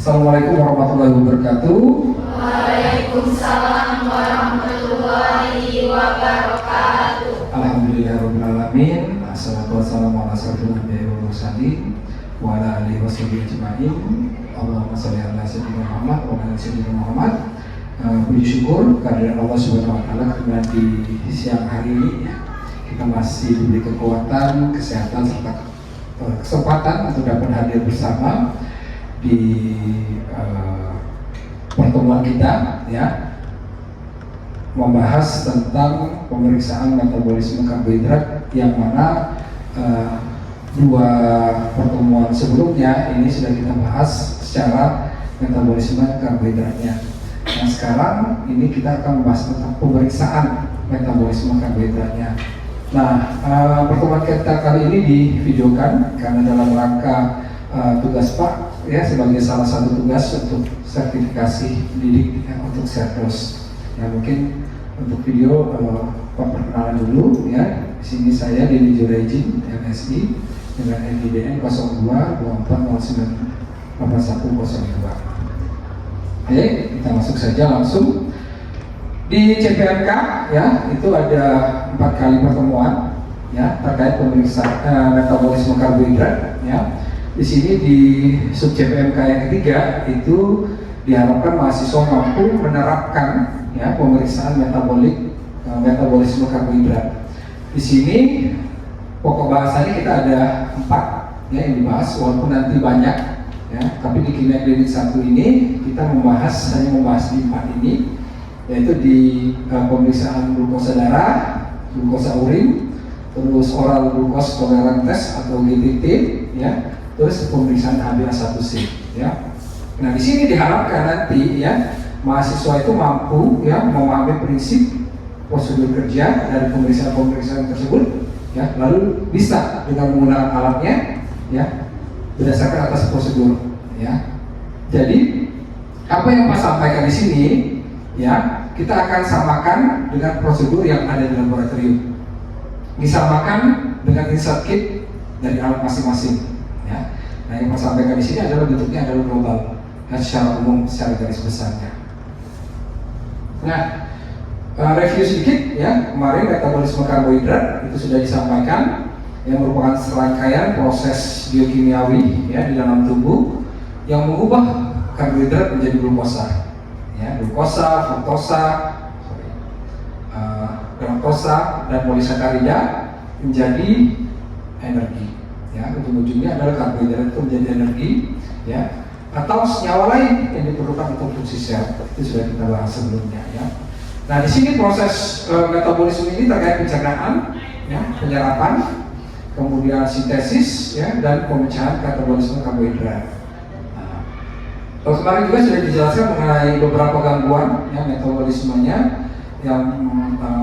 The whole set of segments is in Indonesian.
Assalamualaikum warahmatullahi wabarakatuh. Waalaikumsalam warahmatullahi wabarakatuh. Alhamdulillahirabbil alamin. Assalatu wassalamu ala asyrofil anbiya'i wal mursalin wa ala alihi washabihi ajma'in. Allahumma shalli ala sayyidina Muhammad wa ala sayyidina Muhammad. Puji syukur kehadirat Allah Subhanahu wa taala karena di siang hari ini kita masih diberi kekuatan, kesehatan serta kesempatan untuk dapat hadir bersama di pertemuan kita, ya, membahas tentang pemeriksaan metabolisme karbohidrat yang mana dua pertemuan sebelumnya ini sudah kita bahas secara metabolisme karbohidratnya. Nah, sekarang ini kita akan membahas tentang pemeriksaan metabolisme karbohidratnya. Nah, pertemuan kita kali ini divideokan karena dalam rangka tugas Pak, ya, sebagai salah satu tugas untuk sertifikasi didik untuk Serdos. Ya, mungkin untuk video Pak perkenalan dulu, ya. Di sini saya Denny Jurejin, MSI dengan NIDN 0224098102. Oke, kita masuk saja langsung. Di CPMK, ya, itu ada 4 kali pertemuan, ya, terkait pemeriksaan metabolisme karbohidrat, ya. Di sini di sub CPMK yang ketiga itu diharapkan mahasiswa mampu menerapkan, ya, pemeriksaan metabolisme karbohidrat. Di sini pokok bahasanya kita ada 4, ya, yang dibahas, walaupun nanti banyak, ya, tapi di kimia klinik 1 ini kita hanya membahas di 4 ini, yaitu di pemeriksaan glukosa darah, glukosa urin, terus oral glucose tolerance test atau GTT, ya, terus pemeriksaan HbA1c, ya. Nah, di sini diharapkan nanti, ya, mahasiswa itu mampu, ya, memahami prinsip prosedur kerja dari pemeriksaan tersebut, ya, lalu bisa dengan menggunakan alatnya, ya, berdasarkan atas prosedur, ya. Jadi apa yang Pak sampaikan di sini, ya, kita akan samakan dengan prosedur yang ada di laboratorium. Disamakan dengan insert kit dari alat masing-masing, ya. Nah, yang Pak sampaikan di sini adalah bentuknya adalah global, ya, secara umum, secara garis besarnya. Nah, review sedikit, ya, kemarin metabolisme karbohidrat itu sudah disampaikan, yang merupakan serangkaian proses biokimiawi, ya, di dalam tubuh yang mengubah karbohidrat menjadi glukosa, ya, glukosa, fruktosa, galaktosa dan polisakarida menjadi energi, ya. Ujung-ujungnya adalah karbohidrat itu menjadi energi, ya, atau senyawa lain yang diperlukan untuk fungsi sel. Itu sudah kita bahas sebelumnya, ya. Nah, di sini proses metabolisme ini terkait pencernaan, ya, penyerapan, kemudian sintesis, ya, dan pemecahan metabolisme karbohidrat. Kemarin juga sudah dijelaskan mengenai beberapa gangguan, ya, metabolismenya. Yang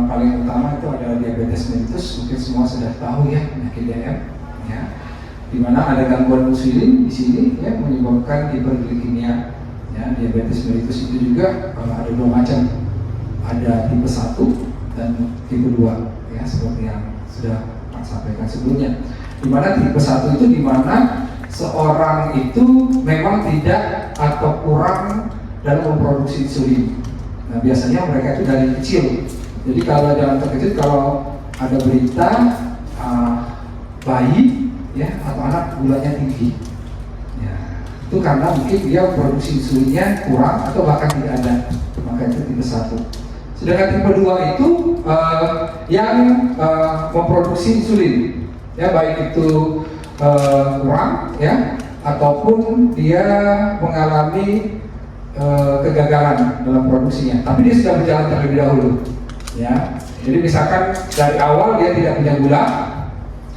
paling utama itu adalah diabetes mellitus, mungkin semua sudah tahu, ya, penyakit DM, ya, di mana ada gangguan insulin di sini, ya, menyebabkan hiperglikemia, ya. Diabetes mellitus itu juga ada 2 macam, ada tipe 1 dan tipe 2, ya, seperti yang sudah Pak sampaikan sebelumnya. Di mana tipe 1 itu di mana seorang itu memang tidak atau kurang dalam memproduksi insulin. Nah, biasanya mereka itu dari kecil. Jadi kalau dalam terkecil, kalau ada berita bayi, ya, atau anak gulanya tinggi, ya, itu karena mungkin dia produksi insulinnya kurang atau bahkan tidak ada, maka itu tipe 1. Sedangkan tipe 2 itu yang memproduksi insulin, ya, baik itu kurang, ya, ataupun dia mengalami kegagalan dalam produksinya, tapi dia sudah berjalan terlebih dahulu, ya. Jadi misalkan dari awal dia tidak punya gula,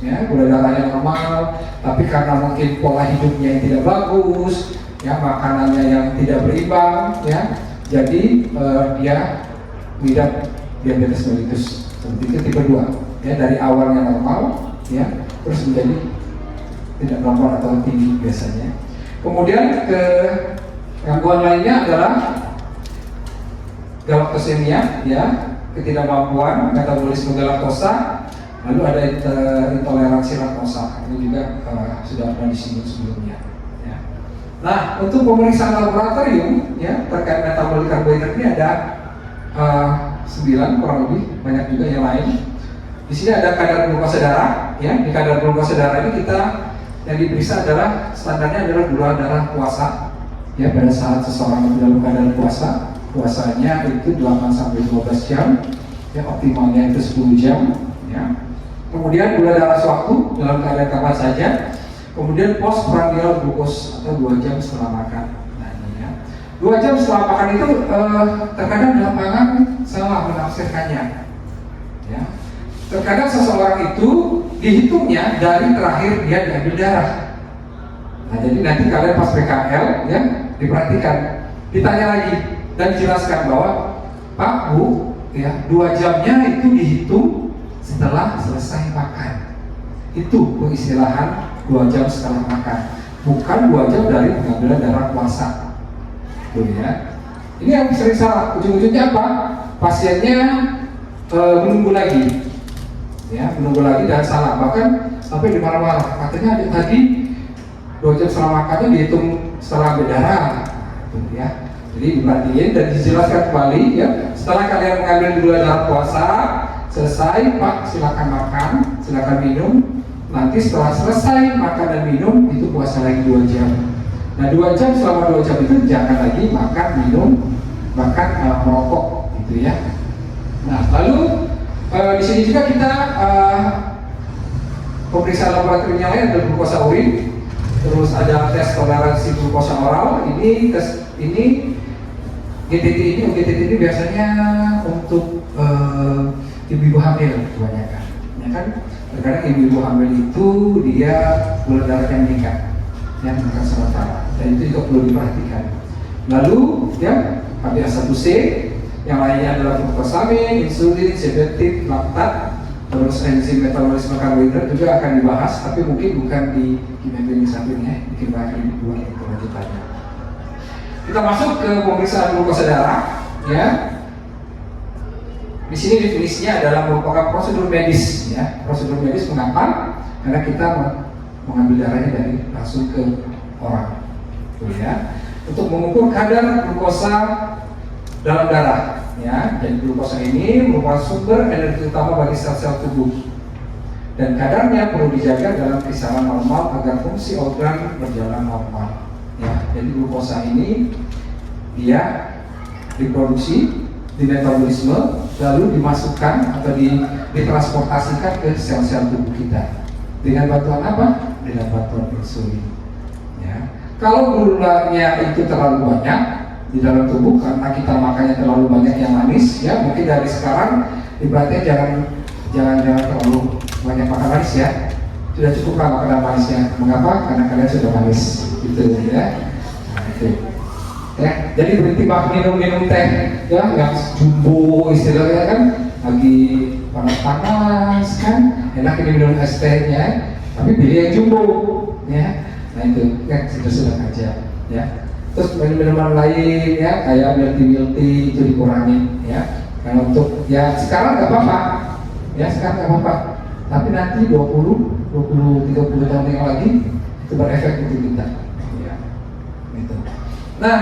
ya, gula darahnya normal, tapi karena mungkin pola hidupnya yang tidak bagus, ya, makanannya yang tidak berimbang, ya, jadi dia mengidap diabetes mellitus. Seperti itu tipe 2, ya, dari awalnya normal, ya, terus menjadi tidak normal atau tinggi biasanya. Kemudian gangguan lainnya adalah galaktosemia, ya, ketidakmampuan metabolisme galaktosa, lalu ada intoleransi laktosa. Ini juga sudah pernah disinggung sebelumnya, ya. Nah, untuk pemeriksaan laboratorium ya terkait metabolik karbohidrat ini ada 9 kurang lebih, banyak juga yang lain. Di sini ada kadar glukosa darah, ya. Di kadar glukosa darah ini kita yang diperiksa adalah standarnya adalah gula darah puasa. Ya, pada saat seseorang itu dalam keadaan puasanya itu 8 sampai 12 jam, ya optimalnya itu 10 jam, ya. Kemudian gula darah sewaktu dalam keadaan kapan saja. Kemudian postprandial glukos atau 2 jam setelah makan. Nah, ini ya. 2 jam setelah makan itu terkadang di lapangan salah menafsirkannya. Ya. Terkadang seseorang itu dihitungnya dari terakhir dia diambil darah. Nah, jadi nanti kalian pas PKL ya diperhatikan, ditanya lagi dan dijelaskan bahwa Pak Bu ya 2 jamnya itu dihitung setelah selesai makan. Itu pengistilahan 2 jam setelah makan, bukan 2 jam dari pengambilan darah puasa. Tuh ya. Ini yang sering salah. Ujung-ujungnya apa? Pasiennya menunggu lagi. Ya, menunggu lagi dan salah, bahkan sampai dimarah-marah. Katanya tadi 2 jam setelah makannya dihitung setelah berdarah, ya. Jadi diperhatiin dan dijelaskan kembali, ya. Setelah kalian mengambil gula darah puasa, selesai, Pak, silakan makan, silakan minum. Nanti setelah selesai makan dan minum itu puasa lagi 2 jam. Nah, 2 jam selama 2 jam itu jangan lagi makan, minum, bahkan merokok, gitu ya. Nah, lalu di sini juga kita pemeriksaan laboratorium yang lain ada glukosa urin, terus ada tes toleransi glukosa oral. Ini tes ini GTT ini biasanya untuk ibu-ibu hamil kebanyakan. Ya kan, terkadang ibu-ibu hamil itu dia gula darahnya meningkat, ya meningkat sementara, dan itu juga perlu diperhatikan. Lalu ya HbA1c, yang lainnya adalah glukosamin, insulin, sedatif, laktat, terus enzim metabolisme karbohidrat juga akan dibahas, tapi mungkin bukan di kimia klinis satu ini ya, mungkin bahkan di 2 yang kelanjutannya. Kita masuk ke pemeriksaan glukosa darah, ya. Di sini definisinya adalah merupakan prosedur medis, ya. Prosedur medis mengapa? Karena kita mengambil darahnya dari langsung ke orang, tuh ya. Untuk mengukur kadar glukosa dalam darah, ya. Jadi glukosa ini merupakan sumber energi utama bagi sel-sel tubuh, dan kadarnya perlu dijaga dalam kisaran normal agar fungsi organ berjalan normal. Ya, jadi glukosa ini dia diproduksi di metabolisme lalu dimasukkan atau ditransportasikan ke sel-sel tubuh kita dengan bantuan apa? Dengan bantuan insulin. Ya. Kalau gulanya itu terlalu banyak di dalam tubuh karena kita makannya terlalu banyak yang manis, ya mungkin dari sekarang diperhatikan jangan terlalu banyak makan manis ya. Sudah cukuplah makanan manisnya. Mengapa? Karena kalian sudah manis, gitu ya. Nah, itu. Ya, jadi berhenti minum teh, ya yang jumbo istilahnya kan, lagi panas-panas kan, enak ini minum es tehnya, tapi pilih yang jumbo, ya. Nah itu, ya sudah aja, ya. Terus minuman lain, ya kayak milk tea itu dikurangi, ya. Karena untuk, ya sekarang nggak apa-apa, ya sekarang nggak apa-apa. Tapi nanti 20-30 tahun yang lagi itu berefek untuk kita. Ya. Gitu. Nah,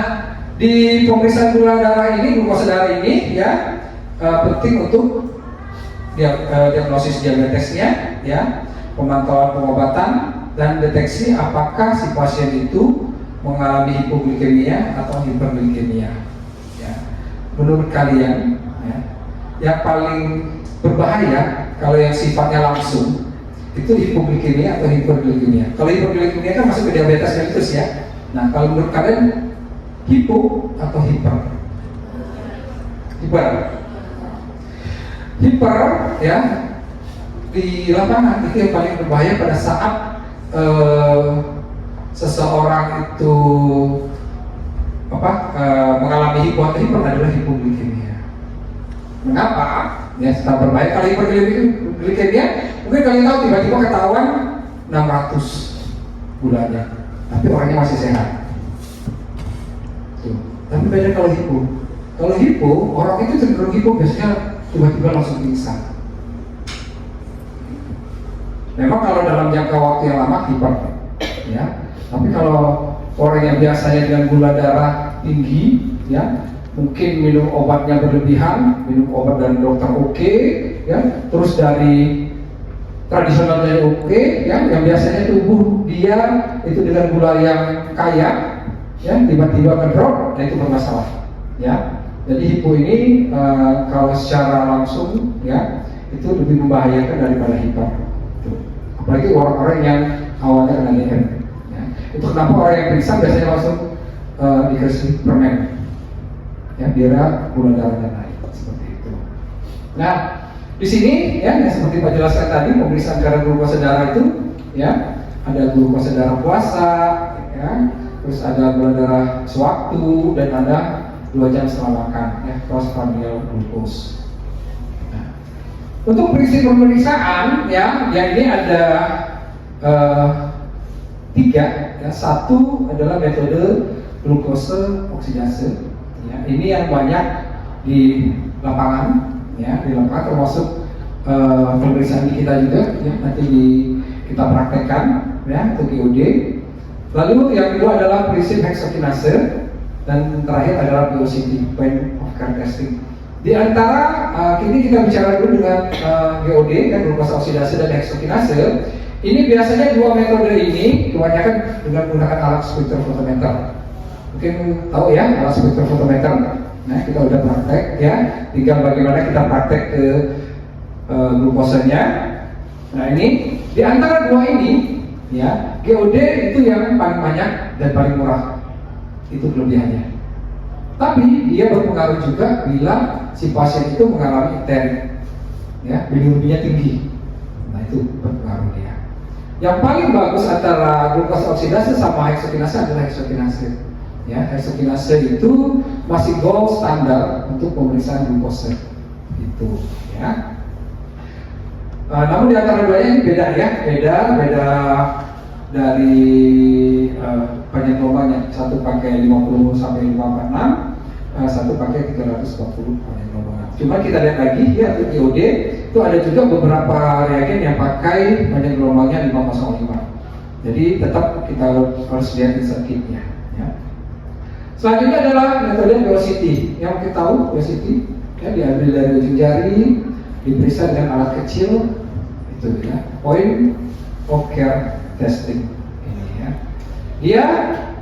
di pemeriksaan gula darah ini, glukosa darah ini, ya penting untuk diagnosis diabetesnya, ya, pemantauan pengobatan dan deteksi apakah si pasien itu mengalami hipoglikemia atau hiperglikemia. Ya. Menurut kalian, ya, yang paling berbahaya kalau yang sifatnya langsung itu hipoglikemia atau hiperglikemia. Kalau hiperglikemia kan masuk ke diabetes mellitus ya. Nah, kalau menurut kalian hipo atau hiper? Hiper ya di lapangan itu yang paling berbahaya pada saat seseorang itu mengalami hipo atau hiper adalah hipoglikemia. Mengapa? Ya, setelah berbahaya. Kalau hiperglikemia, mungkin kalian tahu tiba-tiba ketahuan 600 gulanya, tapi orangnya masih sehat. Tuh. Tapi beda kalau hipo. Kalau hipo, orang itu cenderung hipo biasanya tiba-tiba langsung pingsan. Memang kalau dalam jangka waktu yang lama hiper, ya. Tapi kalau orang yang biasanya dengan gula darah tinggi, ya, mungkin minum obatnya berlebihan, minum obat dari dokter oke, ya, terus dari tradisionalnya oke, ya, yang biasanya tubuh dia itu dengan gula yang kaya, ya, tiba-tiba ngedrop, nah itu bermasalah, ya. Jadi hipo ini kalau secara langsung, ya, itu lebih membahayakan daripada hiper. Apalagi orang-orang yang awalnya kena DM. Ya. Itu kenapa orang yang pingsan biasanya langsung dikasih permen, ya, biar gula darahnya naik seperti itu. Nah, di sini, ya, yang seperti Pak jelaskan tadi, pemeriksaan kadar glukosa darah itu, ya, ada glukosa darah puasa, ya, terus ada gula darah sewaktu, dan ada 2 jam setelah makan, ya, postprandial glucose. Nah, untuk prinsip pemeriksaan, ya, yang ini ada 3, ya. Satu adalah metode glukose oksidase, ya. Ini yang banyak di lapangan, ya, di lapangan termasuk pemeriksaan di kita juga, ya, nanti kita praktekkan, ya, untuk GOD. Lalu yang kedua adalah prinsip heksokinase, dan terakhir adalah velocity point of care testing. Di antara kini kita bicara dulu dengan GOD, kan, glukose oksidase dan heksokinase. Ini biasanya 2 metode ini kebanyakan dengan menggunakan alat spektrofotometer. Mungkin tahu, ya, alat spektrofotometer. Nah, kita udah praktek, ya. Tinggal bagaimana kita praktek ke glukosanya. Nah, ini di antara 2 ini, ya, GOD itu yang paling banyak dan paling murah. Itu kelebihannya. Tapi dia berpengaruh juga bila si pasien itu mengalami ipteri, ya, bilirubinnya tinggi. Nah, itu berpengaruh dia. Yang paling bagus antara glukose oksidase sama heksokinase adalah heksokinase. Ya, heksokinase itu masih gold standar untuk pemeriksaan glukose. Itu, ya. Namun di antara 2 ini beda, ya, beda dari panjang gelombangnya. Satu pakai 50 sampai 546, satu pakai 340 panjang gelombangnya. Cuma kita lihat lagi, ya, untuk GOD itu ada juga beberapa reagen yang pakai panjang gelombangnya 505. Jadi tetap kita harus lihat di circuitnya, ya. Selanjutnya adalah metode velocity. Yang kita tahu velocity, ya, diambil dari ujung jari, diperiksa dengan alat kecil, itu, ya, point of care testing ini, ya. Dia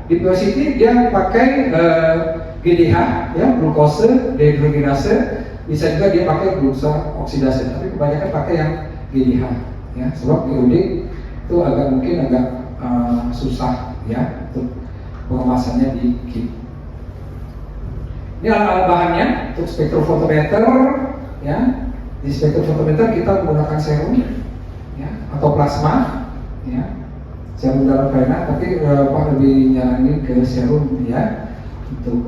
di velocity dia pakai GDH, ya, glukose dehidrogenase, bisa juga dia pakai glukose oksidase, tapi kebanyakan pakai yang GDH, ya, sebab GOD itu mungkin agak susah, ya, untuk pengemasannya di kit. Ini alat bahannya untuk spektrofotometer, ya. Di spektrofotometer kita menggunakan serum, ya, atau plasma, ya, serum dalam vena, tapi Pak lebih nyaranin ke serum, ya, untuk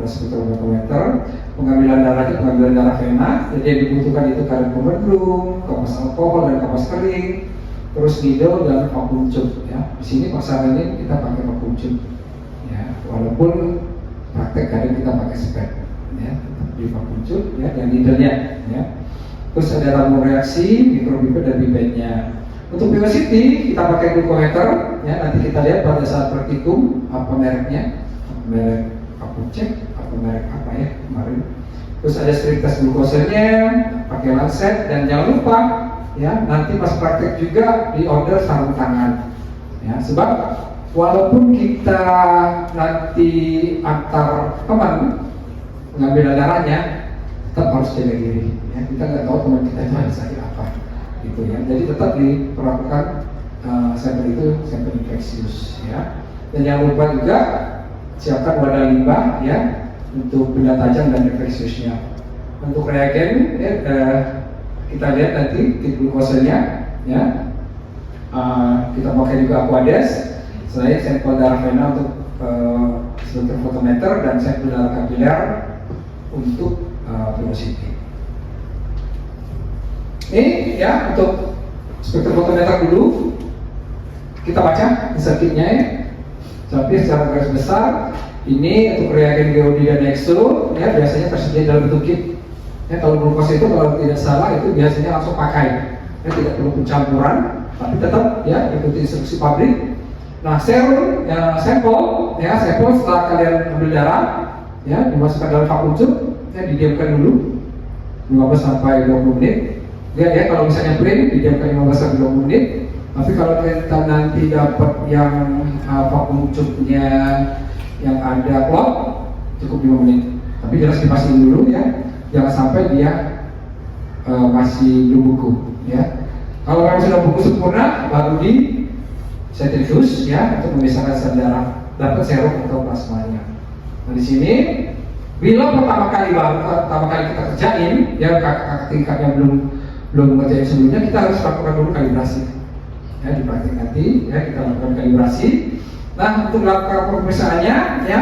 spektrofotometer. Pengambilan darah vena, jadi yang dibutuhkan itu kadar pemendung, kapas alkohol dan kapas kering, terus needle dan vacuum tube, ya. Di sini pasangannya kita pakai vacuum tube, ya, walaupun praktek kadang kita pakai spek, ya, di vacuum tube, ya, dan needle-nya, ya. Terus ada lambung reaksi, mikropipet dan pipetnya. Untuk velocity kita pakai glukometer, ya, nanti kita lihat pada saat praktikum apa mereknya, merek aku cek apa merek apa, ya, kemarin. Terus ada strip test glukosanya, pakai lancet, dan jangan lupa, ya, nanti pas praktek juga di order sarung tangan, ya, sebab walaupun kita nanti antar teman mengambil darahnya, tetap harus jaga diri, ya. Kita nggak tahu teman kita itu ada sakit apa, gitu, ya. Jadi tetap diperlakukan sampel itu sampel infeksius, ya. Dan jangan lupa juga siapkan wadah limbah, ya, untuk benda tajam dan infeksiusnya. Untuk reagen, ya, kita lihat nanti kit glukosanya, ya. Kita pakai juga Aquades. Saya sampel darah vena untuk spektrofotometer dan sampel darah kapiler untuk velocity. Ini, ya, untuk spektrofotometer dulu kita baca circuitnya, ya. Tapi secara garis besar ini untuk reagen GOD dan Exo, ya, biasanya tersedia dalam bentuk kit. Ya, kalau glukose itu kalau tidak salah itu biasanya langsung pakai, ya, tidak perlu pencampuran, tapi tetap, ya, ikuti instruksi pabrik. Nah, serum, sampel setelah kalian ambil darah, ya, dimasukkan dalam vakum tube, ya, didiamkan dulu 15 sampai 20 menit. Lihat ya, kalau misalnya print, didiamkan 15 sampai 20 menit. Tapi kalau kita nanti dapat yang vakum tube-nya yang ada clot, cukup 5 menit. Tapi jelas dipastiin dulu ya, jangan sampai dia masih belum beku, ya. Kalau memang sudah beku sempurna, baru di centrifuge ya untuk memisahkan sel darah, dapat serum atau plasmanya. Nah di sini, bila pertama kali kita kerjain, ya kakak tingkatnya belum ngerjain sebelumnya, kita harus lakukan dulu kalibrasi. Ya di praktik nanti, ya kita lakukan kalibrasi. Nah untuk melakukan pemeriksaannya, ya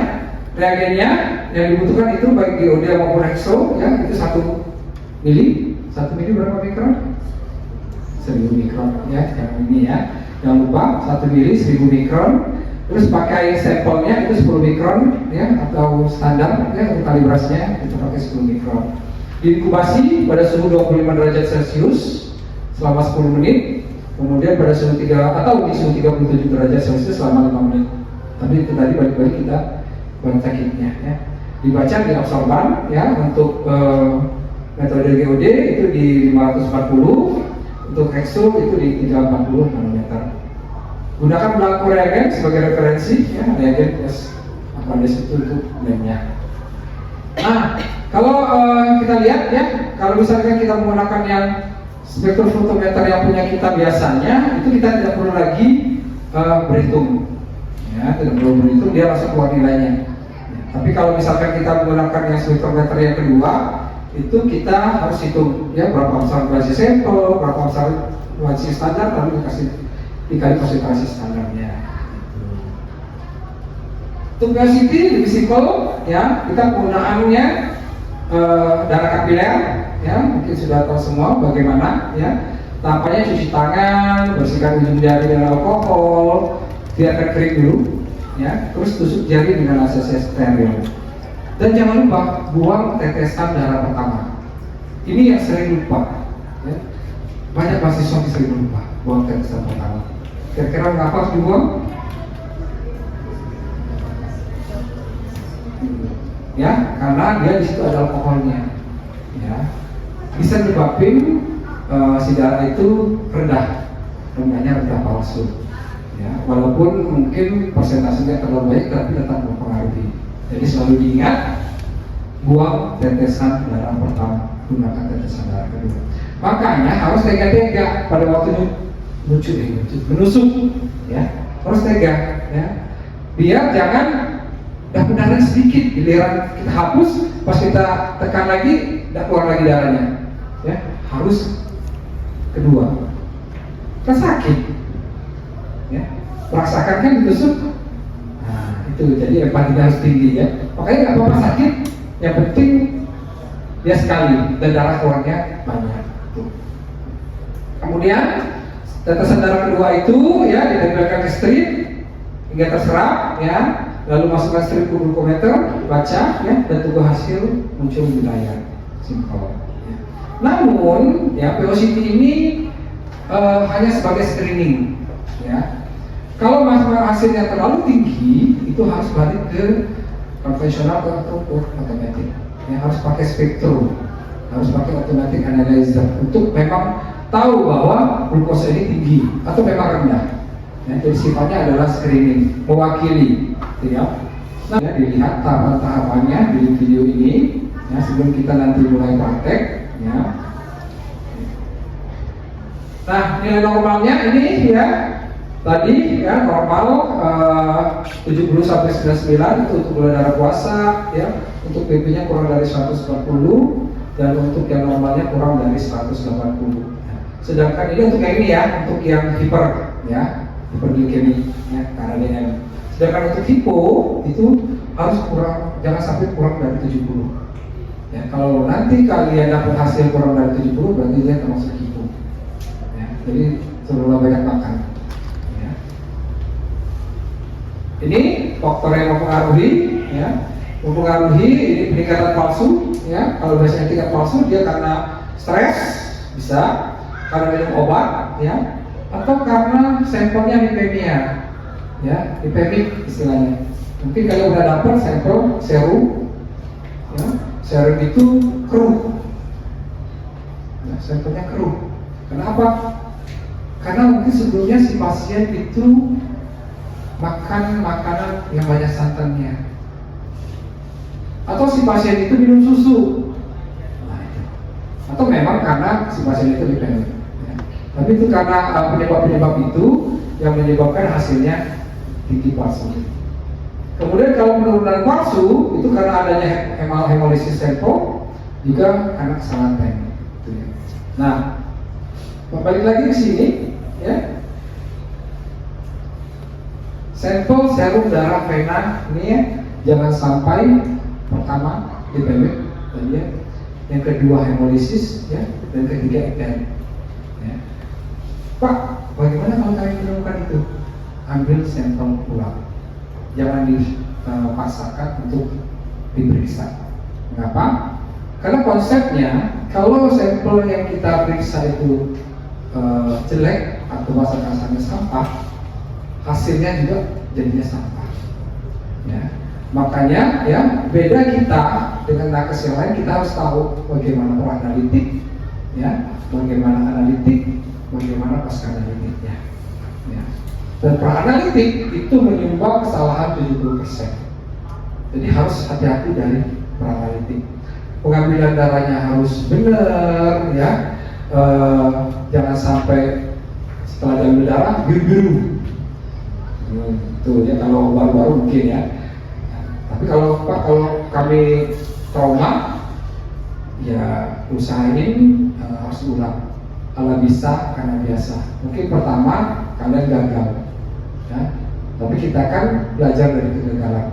reagennya yang dibutuhkan itu baik DOD maupun Hexo, ya itu 1 mili berapa mikron? 1000 mikron, ya yang ini ya. Jangan lupa 1 mili 1000 mikron. Terus pakai sampelnya itu 10 mikron, ya atau standar, ya untuk kalibrasinya kita pakai 10 mikron. Diinkubasi pada suhu 25 derajat Celcius selama 10 menit. Kemudian pada suhu 3 atau di suhu 37 derajat Celcius selama 5 menit. Tapi itu tadi balik-balik kita tekniknya, ya. Dibaca di absorban, ya untuk metode GOD itu di 540, untuk Hexo itu di 340 nanometer. Gunakan belangko reagen sebagai referensi, ya reagen plus Aquades itu untuk blendnya. Nah, kalau kita lihat ya, kalau misalkan kita menggunakan yang spektrofotometer yang punya kita biasanya, itu kita tidak perlu lagi berhitung, ya tidak perlu berhitung, dia langsung keluar nilainya. Tapi kalau misalkan kita menggunakan yang spektrometer yang kedua, itu kita harus hitung ya berapa besar durasi sampel, berapa besar durasi standar, lalu dikali konsentrasi standarnya. Tugasity visible, ya kita penggunaannya darah kapiler, ya mungkin sudah tahu semua bagaimana, ya tahapannya cuci tangan, bersihkan ujung jari dengan alkohol, biarkan kering dulu, ya terus tusuk jari dengan asesnya steril. Dan jangan lupa buang tetesan darah pertama. Ini yang sering lupa, ya. Banyak mahasiswa yang sering lupa buang tetesan pertama. Kira-kira mengapa harus dibuang? Ya, karena dia di situ ada alkoholnya. Ya, bisa menyebabkan si darah itu rendah, namanya rendah palsu. Ya, walaupun mungkin persentasenya terlalu baik, tapi tetap mempengaruhi. Jadi selalu diingat, buang tetesan darah pertama, gunakan tetesan darah kedua. Makanya harus tega-tega pada waktu menusuk, ya harus tega, ya biar jangan dapat darah sedikit, giliran kita hapus, pas kita tekan lagi, tidak keluar lagi darahnya, ya harus kedua. Kan sakit, ya merasakan kan ditusuk. Itu jadi empati harus tinggi, ya makanya nggak apa-apa sakit, yang penting dia sekali dan darah keluarnya banyak. Kemudian tetesan darah kedua itu ya ditempelkan ke strip hingga terserap, ya lalu masukkan strip ke glukometer, baca, ya dan tunggu hasil muncul di layar, simple, ya. Namun ya POCT ini hanya sebagai screening, ya. Kalau hasilnya terlalu tinggi, itu harus balik ke konvensional atau otomatis. Ya, harus pakai spektrum, harus pakai automatic analyzer untuk memang tahu bahwa glukosa ini tinggi atau memang rendah. Ya, jadi sifatnya adalah screening, mewakili. Ya. Nah, ya, dilihat tahapan-tahapannya di video ini. Ya, sebelum kita nanti mulai praktek. Ya. Nah, nilai normalnya ini ya. Tadi ya normal 70 sampai 99 itu untuk gula darah puasa, ya. Untuk PP-nya kurang dari 140 dan untuk yang normalnya kurang dari 180. Sedangkan ini untuk yang ini ya, untuk yang hiper, ya, hiperglikemi, ya, karena dia. Sedangkan untuk hipo itu harus kurang, jangan sampai kurang dari 70. Ya, kalau nanti kalian dapat hasil kurang dari 70 berarti dia termasuk hipo. Ya, jadi terlalu banyak makan. Ini faktor yang mempengaruhi, ya, ini peningkatan palsu, ya. Kalau biasanya tingkat palsu dia karena stres, bisa karena minum obat, ya, atau karena sampelnya lipemia, ya, ipemik istilahnya. Mungkin kalian udah dapat sampel serum, ya, serum itu keruh, ya, sampelnya keruh. Kenapa? Karena mungkin sebelumnya si pasien itu makan makanan yang banyak santannya, atau si pasien itu minum susu, atau memang karena si pasien itu ipemik. Ya. Tapi itu karena penyebab-penyebab itu yang menyebabkan hasilnya tinggi palsu. Kemudian kalau penurunan palsu itu karena adanya hemolisis sampel, juga karena kesalahan teknik. Nah, balik lagi ke sini, ya. Sampel serum darah vena ini ya, jangan sampai pertama ipemik, ya. Yang kedua hemolisis, ya, dan ketiga ipemik. Ya. Pak, bagaimana kalau kalian menemukan itu? Ambil sampel ulang, jangan dipaksakan untuk diperiksa. Mengapa? Karena konsepnya kalau sampel yang kita periksa itu jelek atau bahasa kasarnya sampah, hasilnya juga jadinya sampah. Ya. Makanya ya beda kita dengan nakes yang lain, kita harus tahu bagaimana peranalitik, ya, bagaimana analitik, bagaimana pasca analitiknya. Ya. Dan peranalitik itu menyumbang kesalahan 70%. Jadi harus hati-hati dari peranalitik. Pengambilan darahnya harus benar, ya. Jangan sampai setelah diambil darah biru-biru. Tuh ya, kalau baru-baru mungkin ya. Tapi kalau Pak, kalau kami trauma, ya usahain harus ulang. Kalau bisa karena biasa. Mungkin pertama kalian gagal, ya. Tapi kita kan belajar dari kegagalan.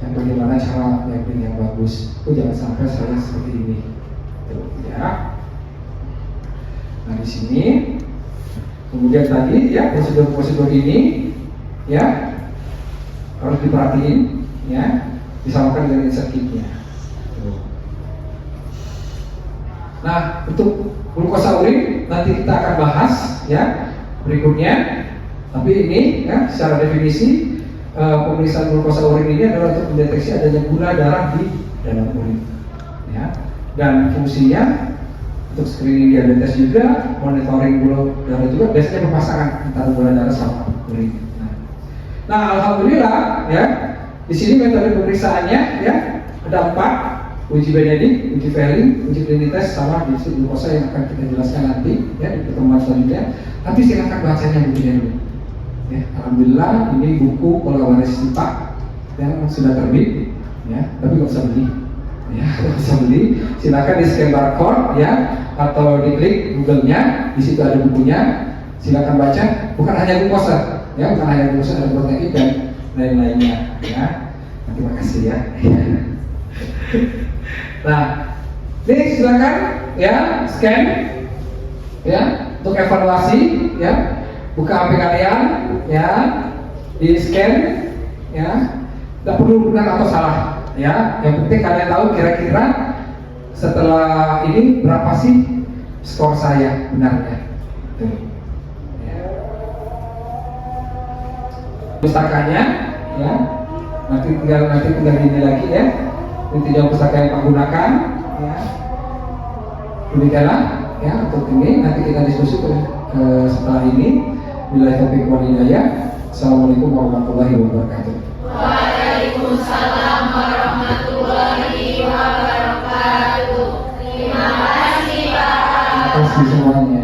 Yang bagaimana cara mapping yang bagus. Jangan sampai saya seperti ini. Tuh, ya. Nah di sini, kemudian tadi ya prosedur-prosedur ini, ya harus diperhatiin, ya, disamakan dengan insert kitnya. Nah untuk glukosa urin nanti kita akan bahas ya berikutnya. Tapi ini ya secara definisi pemeriksaan glukosa urin ini adalah untuk mendeteksi adanya gula darah di dalam urin, ya. Dan fungsinya untuk screening diabetes juga, monitoring gula darah juga, biasanya berpasangan antara gula darah sama urin. Nah, alhamdulillah ya di sini metode pemeriksaannya ya ada 4: uji Benedict, uji Ferring, uji klinites, sama disput glukosa yang akan kita jelaskan nanti ya di pertemuan selanjutnya. Tapi silakan bacanya bukunya dulu. Ya, alhamdulillah ini buku kolaborasi Pak yang sudah terbit, ya, tapi nggak usah beli, ya, nggak usah beli. Silakan di scan barcode ya, atau diklik Google-nya, di situ ada bukunya. Silakan baca. Bukan hanya glukosa, ya, bukan hanya glukosa, ada protein dan lain-lainnya, ya. Terima kasih ya. Nah, ini silakan ya scan, ya, untuk evaluasi, ya. Buka HP kalian, ya, di scan, ya. Tidak perlu benar atau salah, ya. Yang penting kalian tahu kira-kira setelah ini berapa sih skor saya benarnya. Ya. Pustakanya, ya. Nanti tinggal ini lagi ya. Ini tinggal pustaka yang Pak gunakan, ya. Demikianlah, ya, untuk ini nanti kita diskusi setelah ini. Bila topik wadidaya. Assalamualaikum warahmatullahi wabarakatuh. Waalaikumsalam warahmatullahi wabarakatuh. Terima kasih Pak. Terima kasih semuanya.